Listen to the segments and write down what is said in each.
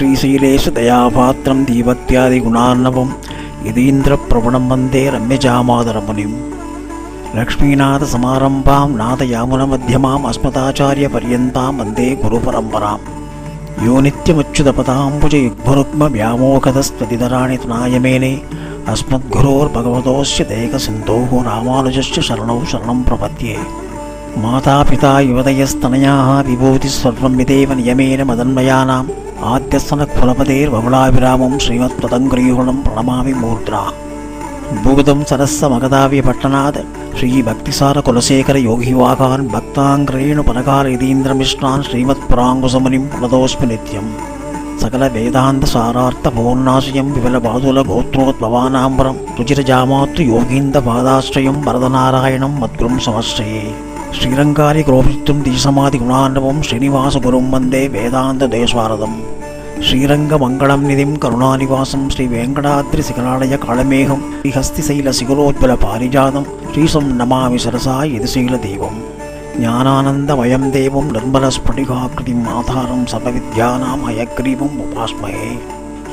ஸ்ரீசைலேஷ தயாபாத்திரம் தீபக்தியாதி குணார்ணவம் யதீந்திர பிரபணம் வந்தே ரம்யஜாமாதரமுனிம். லக்ஷ்மீநாத சமாரம்பாம் நாதயாமுன மத்தியமாம் அஸ்மதாச்சாரிய பர்யந்தாம் வந்தே குரு பரம்பராம். யோ நித்யமச்சுதபதாம்புஜ யுக்மருக்ம வியாமோகதஸ்ததிதராணி துநாயமேனே அஸ்மத்குரோர் பகவதோஸ்ய தேக சிந்தோஹோ ராமானுஜஸ்ய சரணௌ சரணம் பிரபத்யே. மாதாபிதா யுவதயஸ்தனயாः விபூதி சர்வம் விதேவ நியமேன மதன்மயானாம் ஆத்யஸ்தனக் குலபதேர் பகுலாபிராமம் ஸ்ரீமத்பதங்கிரீகுணம் பிரணமாமி மூர்த்ரா. பூதம் சரஸ்ஸ மகதாவிய பட்டநாத ஸ்ரீ பக்திசார குலசேகர யோகிவாகான் பக்தாங்கிரேணு பனகார இதீந்திரமிஷ்ணான் ஸ்ரீமத் புராங்குசமுனிம் புனதோஸ்மி நித்யம். சகல வேதாந்த சாரார்த்த பவோன்னாசியம் விபல பாதுல கோத்ரோத்பவானாம்பரம் ருச்சிரஜாமாத்ரு யோகீந்த பாதாஸ்ரயம் வரதநாராயணம் மத்குரும் சமஸ்ரயே. ஸ்ரீரங்காரி குரோபித்தும் தீசமாதி குணாண்டவம் ஸ்ரீனிவாச குரும் வந்தே வேதாந்த தேஸ்வாரதம். ஸ்ரீரங்க மங்களம் நிதிம் கருணாநிவாசம் ஸ்ரீ வேங்கடாத்ரி சிகராலய காளமேகம் ஸ்ரீஹஸ்திசைல சிகுரோத்பல பாரிஜாதம் ஸ்ரீசம் நமாமி சரசா யதுசீல தெய்வம். ஞானானந்தமயம் தேவம் நிர்மல ஸ்படிகாக்கிருதிம் ஆதாரம் சர்வவித்யானாம் ஹயக்ரீவம் உபாஸ்மயே.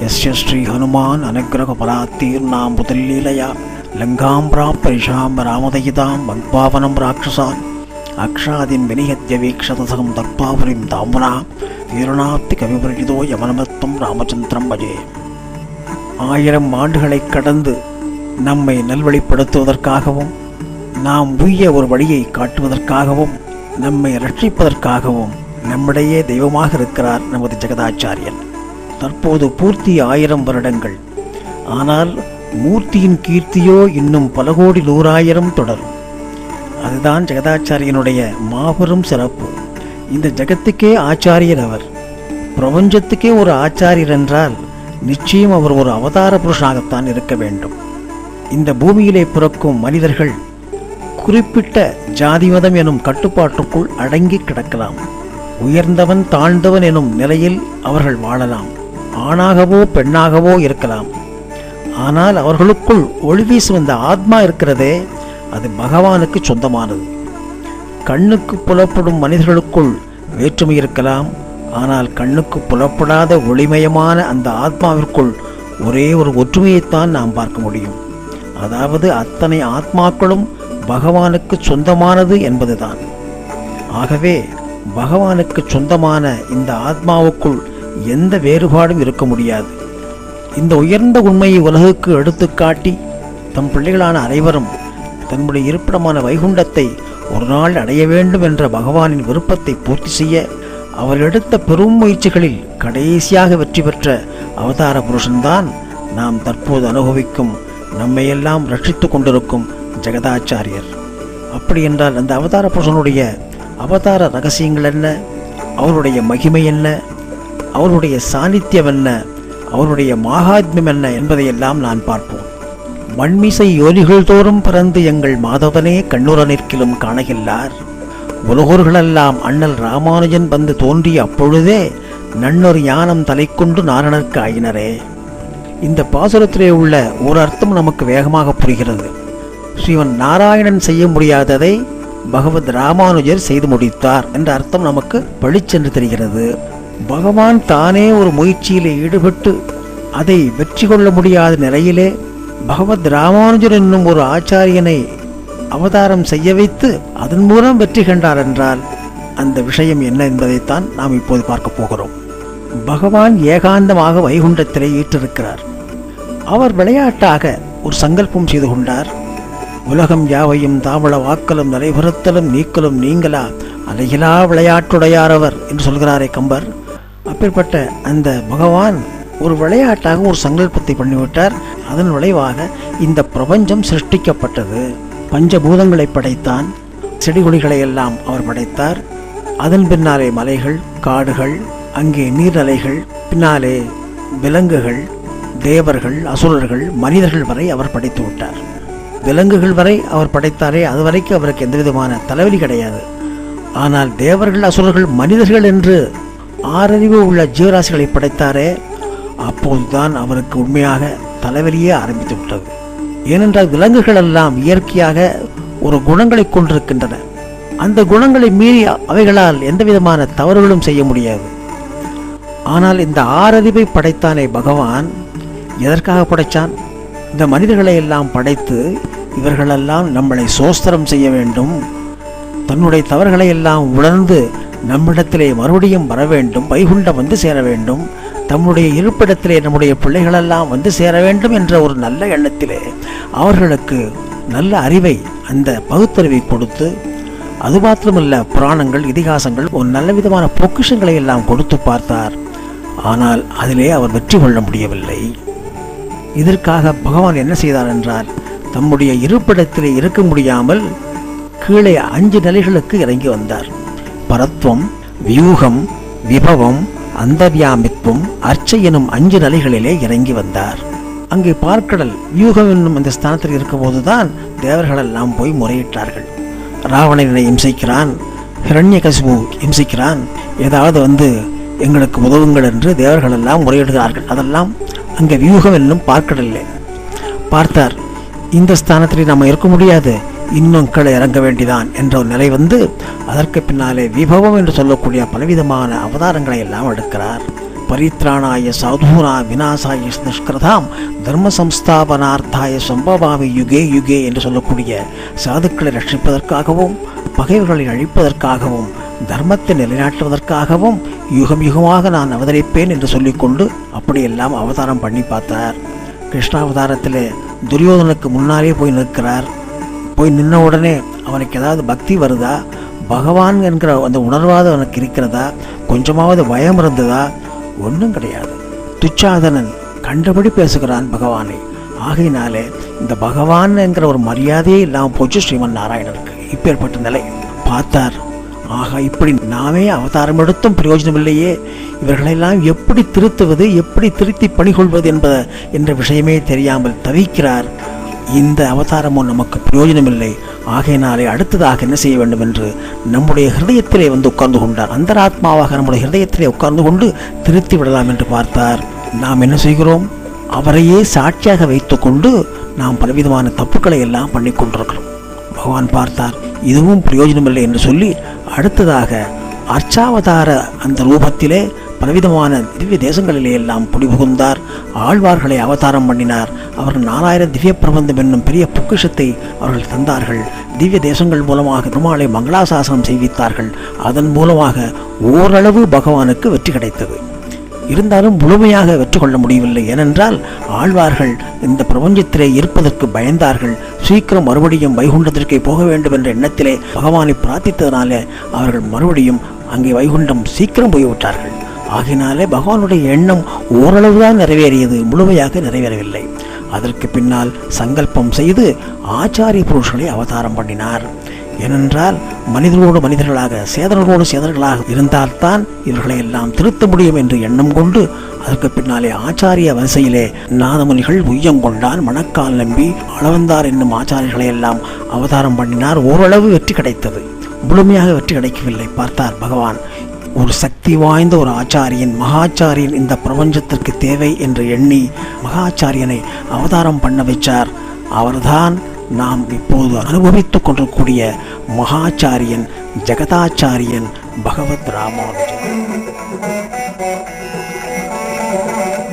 யஸ்ய ஸ்ரீ ஹனுமான் அனுக்கிரக பராத்தீர்ணாம் புதல்லீலயா லங்காம் பிராப்பரிஷாம் ராமதயிதாம் வங்பாவனம் ராட்சசான் அக்ஷாதின் வினிஹத்ய வீக்ஷதசகம் தக்பாபுரிம் தாம்புனா வீரணாப்தி கவிபரிதோ யமனமத்தம் ராமச்சந்திரம் பஜே. 1000 ஆண்டுகளை கடந்து நம்மை நல்வழிப்படுத்துவதற்காகவும் நாம் உய்ய ஒரு வழியை காட்டுவதற்காகவும் நம்மை ரட்சிப்பதற்காகவும் நம்மிடையே தெய்வமாக இருக்கிறார் நமது ஜெகதாச்சாரியன். தற்போது பூர்த்தி 1000 வருடங்கள். ஆனால் மூர்த்தியின் கீர்த்தியோ இன்னும் பல கோடி 100,000 தொடரும். அதுதான் ஜெகதாச்சாரியனுடைய மாபெரும் சிறப்பு. இந்த ஜெகத்துக்கே ஆச்சாரியர் அவர். பிரபஞ்சத்துக்கே ஒரு ஆச்சாரியர் என்றால் நிச்சயம் அவர் ஒரு அவதார புருஷனாகத்தான் இருக்க வேண்டும். இந்த பூமியிலே பிறக்கும் மனிதர்கள் குறிப்பிட்ட ஜாதி மதம் எனும் கட்டுப்பாட்டுக்குள் அடங்கி கிடக்கலாம். உயர்ந்தவன் தாழ்ந்தவன் எனும் நிலையில் அவர்கள் வாழலாம். ஆணாகவோ பெண்ணாகவோ இருக்கலாம். ஆனால் அவர்களுக்குள் ஒளி வீசும் இந்த ஆத்மா இருக்கிறதே, அது பகவானுக்கு சொந்தமானது. கண்ணுக்கு புலப்படும் மனிதர்களுக்குள் வேற்றுமை இருக்கலாம். ஆனால் கண்ணுக்கு புலப்படாத ஒளிமயமான அந்த ஆத்மாவிற்குள் ஒரே ஒரு ஒற்றுமையைத்தான் நாம் பார்க்க முடியும். அதாவது அத்தனை ஆத்மாக்களும் பகவானுக்கு சொந்தமானது என்பதுதான். ஆகவே பகவானுக்கு சொந்தமான இந்த ஆத்மாவுக்குள் எந்த வேறுபாடும் இருக்க முடியாது. இந்த உயர்ந்த உண்மையை உலகுக்கு எடுத்துக்காட்டி தம் பிள்ளைகளான அனைவரும் தன்னுடைய இருப்பிடமான வைகுண்டத்தை ஒரு நாள் அடைய வேண்டும் என்ற பகவானின் விருப்பத்தை பூர்த்தி செய்ய அவர் எடுத்த பெரும் முயற்சிகளில் கடைசியாக வெற்றி பெற்ற அவதார புருஷன்தான் நாம் தற்போது அனுபவிக்கும் நம்மையெல்லாம் ரட்சித்து கொண்டிருக்கும் ஜெகதாச்சாரியர். அப்படி என்றால் அந்த அவதார புருஷனுடைய அவதார ரகசியங்கள் என்ன, அவருடைய மகிமை என்ன, அவருடைய சாநித்தியம் என்ன, அவருடைய மகாத்மியம் என்ன என்பதையெல்லாம் நான் பார்ப்போம். மண்மிசை யோனிகள் தோறும் பிறந்து எங்கள் மாதவனே கண்ணுற நிற்கிலும் காணகில்லார். உலகோர்களெல்லாம் அண்ணல் ராமானுஜன் வந்து தோன்றிய அப்பொழுதே நன்னொரு ஞானம் தலை கொண்டு நாரணர்க்கு ஆயினரே. இந்த பாசுரத்திலே உள்ள ஒரு அர்த்தம் நமக்கு வேகமாக புரிகிறது. ஸ்ரீவன் நாராயணன் செய்ய முடியாததை பகவத் ராமானுஜர் செய்து முடித்தார் என்ற அர்த்தம் நமக்கு பளிச்சென்று தெரிகிறது. பகவான் தானே ஒரு முயற்சியிலே ஈடுபட்டு அதை வெற்றி கொள்ள முடியாத நிலையிலே பகவத் ராமானுஜர் என்னும் ஒரு ஆச்சாரியனை அவதாரம் செய்ய வைத்து அதன் மூலம் வெற்றி கண்டார் என்றால் அந்த விஷயம் என்ன என்பதைத்தான் நாம் இப்போது பார்க்க போகிறோம். பகவான் ஏகாந்தமாக வைகுண்டத்திலே ஈற்றிருக்கிறார். அவர் விளையாட்டாக ஒரு சங்கல்பம் செய்து கொண்டார். உலகம் யாவையும் தாவள வாக்கலும் நடைபெறுத்தலும் நீக்கலும் நீங்களா அலையிலா விளையாட்டுடையாரவர் என்று சொல்கிறாரே கம்பர். அப்பேற்பட்ட அந்த பகவான் ஒரு விளையாட்டாக ஒரு சங்கல்பத்தை பண்ணிவிட்டார். அதன் விளைவாக இந்த பிரபஞ்சம் சிருஷ்டிக்கப்பட்டது. பஞ்சபூதங்களை படைத்தான். செடி கொடிகளை எல்லாம் அவர் படைத்தார். அதன் பின்னாலே மலைகள், காடுகள், அங்கே நீர்நிலைகள், பின்னாலே விலங்குகள், தேவர்கள், அசுரர்கள், மனிதர்கள் வரை அவர் படைத்து விட்டார். விலங்குகள் வரை அவர் படைத்தாரே, அது வரைக்கும் அவருக்கு எந்த விதமான தலைவலி கிடையாது. ஆனால் தேவர்கள், அசுரர்கள், மனிதர்கள் என்று 6 அறிவு உள்ள ஜீவராசிகளை படைத்தாரே, அப்போதுதான் அவருக்கு உண்மையாக தலைவலியே ஆரம்பித்து விட்டது. ஏனென்றால் விலங்குகள் எல்லாம் இயற்கையாக ஒரு குணங்களை கொண்டிருக்கின்றன. அந்த குணங்களை மீறி அவைகளால் எந்த விதமான தவறுகளும் செய்ய முடியாது. ஆனால் இந்த ஆறறிவை படைத்தானே பகவான், எதற்காக படைத்தான்? இந்த மனிதர்களை எல்லாம் படைத்து இவர்களெல்லாம் நம்மளை சோஸ்திரம் செய்ய வேண்டும், தன்னுடைய தவறுகளை எல்லாம் உணர்ந்து நம்மிடத்திலே மறுபடியும் வர வேண்டும், வைகுண்டம் வந்து சேர வேண்டும், தம்முடைய இருப்பிடத்திலே நம்முடைய பிள்ளைகளெல்லாம் வந்து சேர வேண்டும் என்ற ஒரு நல்ல எண்ணத்திலே அவர்களுக்கு நல்ல அறிவை, அந்த பகுத்தறிவை கொடுத்து, அது மாத்திரமல்ல புராணங்கள், இதிகாசங்கள், ஒரு நல்ல விதமான பொக்கிஷங்களை எல்லாம் கொடுத்து பார்த்தார். ஆனால் அதிலே அவர் வெற்றி கொள்ள முடியவில்லை. இதற்காக பகவான் என்ன செய்தார் என்றால், தம்முடைய இருப்பிடத்திலே இருக்க முடியாமல் கீழே 5 நிலைகளுக்கு இறங்கி வந்தார். பரத்வம், வியூகம், விபவம், அந்தவியாமித்துவம், அர்ச்சை எனும் 5 நிலைகளிலே இறங்கி வந்தார். அங்கே பார்க்கடல் வியூகம் என்னும் அந்த ஸ்தானத்தில் இருக்கும்போதுதான் தேவர்களெல்லாம் போய் முறையிட்டார்கள். ராவணனை இம்சிக்கிறான், ஹிரண்யகசிபு இம்சிக்கிறான், ஏதாவது வந்து எங்களுக்கு உதவுங்கள் என்று தேவர்களெல்லாம் முறையிடுகிறார்கள். அதெல்லாம் அங்கே வியூகம் என்னும் பார்க்கடல்லே பார்த்தார். இந்த ஸ்தானத்திலே நம்ம இருக்க முடியாது, இன்னும் கீழே இறங்க வேண்டிதான் என்ற ஒரு நிலை வந்து, அதற்கு பின்னாலே விபவம் என்று சொல்லக்கூடிய பலவிதமான அவதாரங்களை எல்லாம் எடுக்கிறார். பரித்ராணாய சாதுனா விநாசாய நிஷ்கிருதாம் தர்ம சம்ஸ்தாபனார்த்தாய சம்பவாமி யுகே யுகே என்று சொல்லக்கூடிய சாதுக்களை ரட்சிப்பதற்காகவும், பகைவர்களை அழிப்பதற்காகவும், தர்மத்தை நிலைநாட்டுவதற்காகவும் யுகம் யுகமாக நான் அவதரிப்பேன் என்று சொல்லிக்கொண்டு அப்படியெல்லாம் அவதாரம் பண்ணி பார்த்தார். கிருஷ்ணாவதாரத்திலே துரியோதனுக்கு முன்னாலே போய் நிற்கிறார். போய் நின்ன உடனே அவனுக்கு ஏதாவது பக்தி வருதா, பகவான் என்கிற அந்த உணர்வாது அவனுக்கு இருக்கிறதா, கொஞ்சமாவது பயம் இருந்ததா? ஒன்றும் கிடையாது. துச்சாதனன் கண்டபடி பேசுகிறான் பகவானை. ஆகையினாலே இந்த பகவான் என்கிற ஒரு மரியாதையே இல்லாமல் போச்சு ஸ்ரீமன் நாராயணனுக்கு. இப்பேற்பட்ட நிலை பார்த்தார். ஆக இப்படி நாமே அவதாரம் எடுத்தும் பிரயோஜனம் இல்லையே, இவர்களெல்லாம் எப்படி திருத்துவது, எப்படி திருத்தி பணிகொள்வது என்ற விஷயமே தெரியாமல் தவிக்கிறார். இந்த அவதாரமும் நமக்கு பிரயோஜனம் இல்லை. ஆகையினாலே அடுத்ததாக என்ன செய்ய வேண்டும் என்று நம்முடைய ஹிருதயத்திலே வந்து உட்கார்ந்து கொண்டார். அந்தராத்மாவாக நம்முடைய ஹிருதயத்திலே உட்கார்ந்து கொண்டு திருத்தி விடலாம் என்று பார்த்தார். நாம் என்ன செய்கிறோம்? அவரையே சாட்சியாக வைத்துக்கொண்டு நாம் பலவிதமான தப்புக்களை எல்லாம் பண்ணி கொண்டிருக்கிறோம். பகவான் பார்த்தார், இதுவும் பிரயோஜனமில்லை என்று சொல்லி அடுத்ததாக அர்ச்சாவதார அந்த ரூபத்திலே பலவிதமான திவ்ய தேசங்களிலே எல்லாம் புடிபுகுந்தார். ஆழ்வார்களை அவதாரம் பண்ணினார். அவர்கள் 4000 திவ்ய பிரபந்தம் என்னும் பெரிய பொக்கிஷத்தை அவர்கள் தந்தார்கள். திவ்ய தேசங்கள் மூலமாக பெருமாளை மங்களாசாசனம் செய்வித்தார்கள். அதன் மூலமாக ஓரளவு பகவானுக்கு வெற்றி கிடைத்தது. இருந்தாலும் முழுமையாக வெற்றி கொள்ள முடியவில்லை. ஏனென்றால் ஆழ்வார்கள் இந்த பிரபஞ்சத்திலே இருப்பதற்கு பயந்தார்கள். சீக்கிரம் மறுபடியும் வைகுண்டத்திற்கே போக வேண்டும் என்ற எண்ணத்திலே பகவானை பிரார்த்தித்ததனாலே அவர்கள் மறுபடியும் அங்கே வைகுண்டம் சீக்கிரம் போய்விட்டார்கள். ஆகினாலே பகவானுடைய எண்ணம் ஓரளவுதான் நிறைவேறியது, முழுமையாக நிறைவேறவில்லை. அதற்கு பின்னால் சங்கல்பம் செய்து ஆச்சாரிய புருஷனை அவதாரம் பண்ணினார். ஏனென்றால் மனிதர்களோடு மனிதர்களாக, சேதனர்களோடு சேதனர்களாக இருந்தால்தான் இவர்களை எல்லாம் திருத்த முடியும் என்று எண்ணம் கொண்டு அதற்கு பின்னாலே ஆச்சாரிய வரிசையிலே நாதமுனிகள் உய்யம் கொண்டான், மணக்கால் நம்பி, அளவந்தார் என்னும் ஆச்சாரியர்களை எல்லாம் அவதாரம் பண்ணினார். ஓரளவு வெற்றி கிடைத்தது, முழுமையாக வெற்றி கிடைக்கவில்லை. பார்த்தார் பகவான், ஒரு சக்தி வாய்ந்த ஒரு ஆச்சாரியன், மகாச்சாரியன் இந்த பிரபஞ்சத்திற்கு தேவை என்று எண்ணி மகாச்சாரியனை அவதாரம் பண்ண வைச்சார். அவர்தான் நாம் இப்போது அனுபவித்துக் கொண்டிருக்கூடிய மகாச்சாரியன், ஜெகதாச்சாரியன் பகவத் ராமானுஜன்.